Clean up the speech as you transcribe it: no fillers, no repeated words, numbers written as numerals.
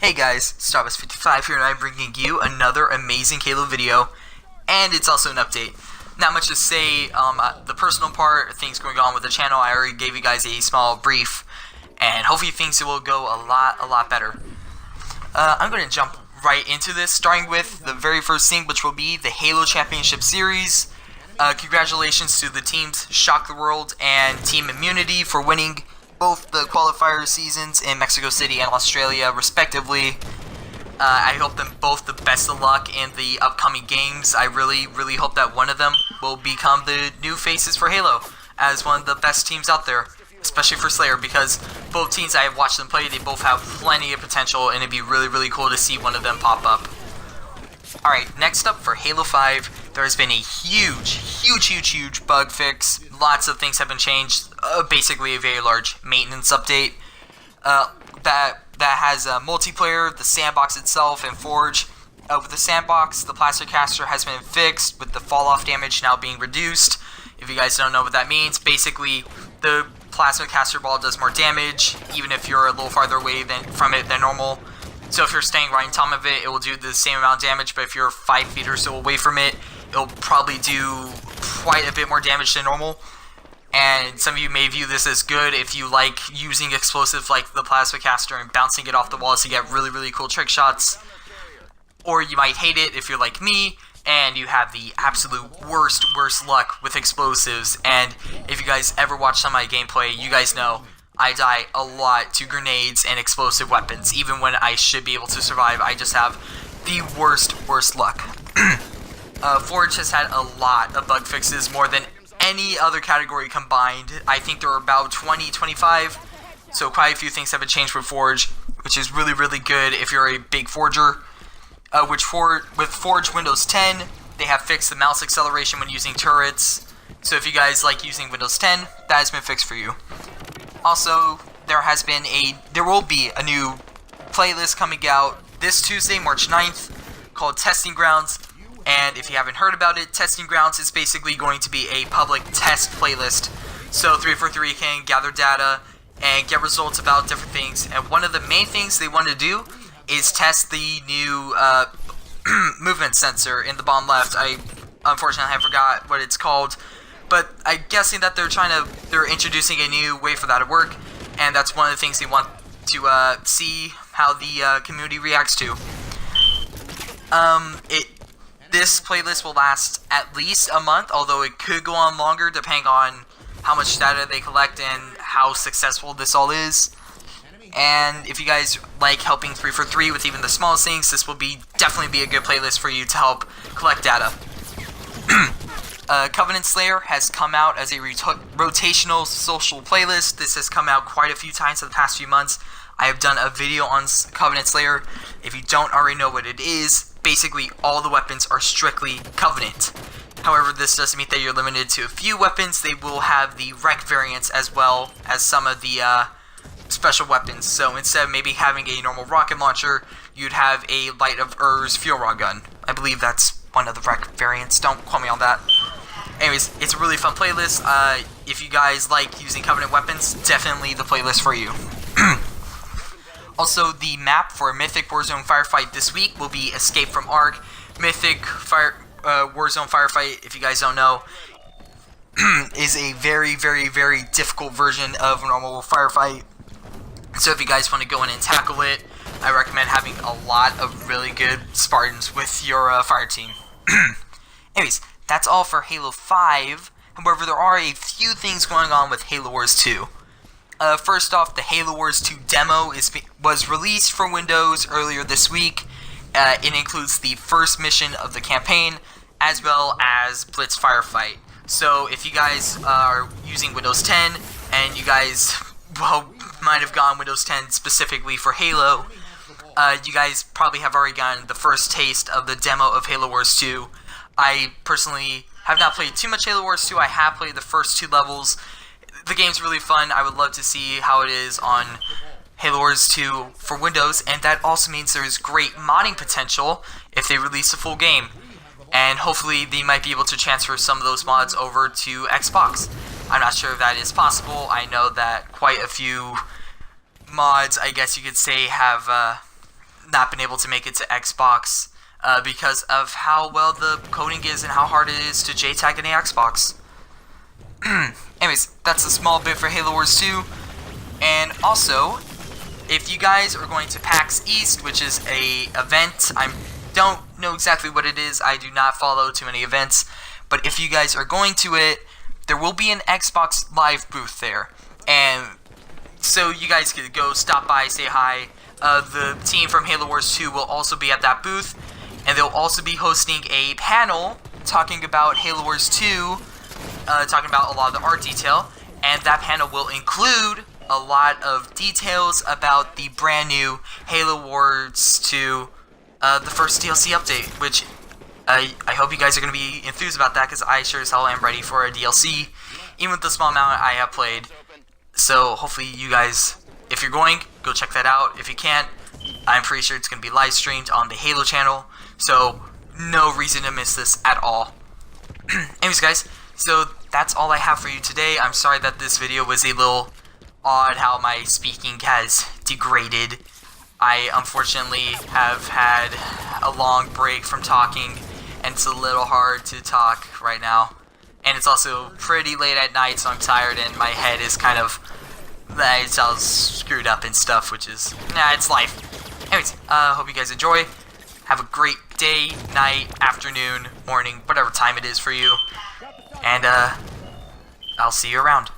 Hey guys, Starbucks55 here, and I'm bringing you another amazing Halo video, and it's also an update. Not much to say, the personal part, things going on with the channel, I already gave you guys a small brief, and hopefully things will go a lot better. I'm going to jump right into this, starting with the very first thing, which will be the Halo Championship Series. Congratulations to the teams Shock the World and Team Immunity for winning both the qualifier seasons in Mexico City and Australia, respectively. I hope them both the best of luck in the upcoming games. I really hope that one of them will become the new faces for Halo as one of the best teams out there, especially for Slayer, because both teams I have watched them play, they both have plenty of potential, and it'd be really cool to see one of them pop up. Alright, next up for Halo 5, there has been a huge bug fix. Lots of things have been changed. Basically a very large maintenance update. That has multiplayer, the sandbox itself, and Forge. With the sandbox, the Plasma Caster has been fixed, with the fall-off damage now being reduced. If you guys don't know what that means, basically the Plasma Caster ball does more damage, even if you're a little farther away from it than normal. So if you're staying right on top of it, it will do the same amount of damage, but if you're 5 feet or so away from it, it'll probably do quite a bit more damage than normal. And some of you may view this as good if you like using explosives like the Plasma Caster and bouncing it off the walls to get really cool trick shots. Or you might hate it if you're like me and you have the absolute worst luck with explosives. And if you guys ever watch some of my gameplay, you guys know I die a lot to grenades and explosive weapons. Even when I should be able to survive, I just have the worst luck. Forge has had a lot of bug fixes, more than any other category combined. I think there are about 20-25, so quite a few things have been changed with Forge, which is really good if you're a big forger. With Forge Windows 10, they have fixed the mouse acceleration when using turrets, so if you guys like using Windows 10, that has been fixed for you. Also, there will be a new playlist coming out this Tuesday, March 9th, called Testing Grounds. And if you haven't heard about it, Testing Grounds is basically going to be a public test playlist. So 343 can gather data and get results about different things. And one of the main things they want to do is test the new movement sensor in the bottom left. Unfortunately, I forgot what it's called. But I'm guessing that they're introducing a new way for that to work. And that's one of the things they want to see how the community reacts to. This playlist will last at least a month, although it could go on longer depending on how much data they collect and how successful this all is. And if you guys like helping 343 with even the smallest things, this will definitely be a good playlist for you to help collect data. Covenant Slayer has come out as a rotational social playlist. This has come out quite a few times in the past few months. I have done a video on Covenant Slayer. If you don't already know what it is, basically all the weapons are strictly Covenant. However, this doesn't mean that you're limited to a few weapons. They will have the Wreck variants as well as some of the special weapons. So instead of maybe having a normal rocket launcher, you'd have a Light of Ur's fuel rod gun. I believe that's one of the Wreck variants. Don't quote me on that. Anyways, it's a really fun playlist. If you guys like using Covenant weapons, definitely the playlist for you. Also, the map for Mythic Warzone Firefight this week will be Escape from Ark. Mythic Warzone Firefight, if you guys don't know, is a very difficult version of a normal firefight. So if you guys want to go in and tackle it, I recommend having a lot of really good Spartans with your fire team. Anyways, that's all for Halo 5. However, there are a few things going on with Halo Wars 2. First off, the Halo Wars 2 demo was released for Windows earlier this week. It includes the first mission of the campaign, as well as Blitz Firefight. So if you guys are using Windows 10, and you guys, might have gotten Windows 10 specifically for Halo, you guys probably have already gotten the first taste of the demo of Halo Wars 2. I personally have not played too much Halo Wars 2. I have played the first 2 levels. The game's really fun. I would love to see how it is on Halo Wars 2 for Windows, and that also means there's great modding potential if they release a full game. And hopefully they might be able to transfer some of those mods over to Xbox. I'm not sure if that is possible. I know that quite a few mods, I guess you could say, have not been able to make it to Xbox because of how well the coding is and how hard it is to JTAG in the Xbox. Anyways, that's a small bit for Halo Wars 2. And also, if you guys are going to PAX East, which is a event, I don't know exactly what it is, I do not follow too many events, but if you guys are going to it, there will be an Xbox Live booth there, and so you guys could go stop by, say hi. The team from Halo Wars 2 will also be at that booth, and they'll also be hosting a panel talking about Halo Wars 2, talking about a lot of the art detail, and that panel will include a lot of details about the brand new Halo Wars 2, the first DLC update, which I hope you guys are going to be enthused about that, because I sure as hell am ready for a DLC, even with the small amount I have played. So hopefully you guys, if you're going, go check that out. If you can't, I'm pretty sure it's going to be live streamed on the Halo channel, so no reason to miss this at all. Anyways guys, so that's all I have for you today. I'm sorry that this video was a little odd, how my speaking has degraded. I unfortunately have had a long break from talking, and it's a little hard to talk right now. And it's also pretty late at night, so I'm tired, and my head is kind of, it's all screwed up and stuff, which is, it's life. Anyways, hope you guys enjoy. Have a great day, night, afternoon, morning, whatever time it is for you. And, I'll see you around.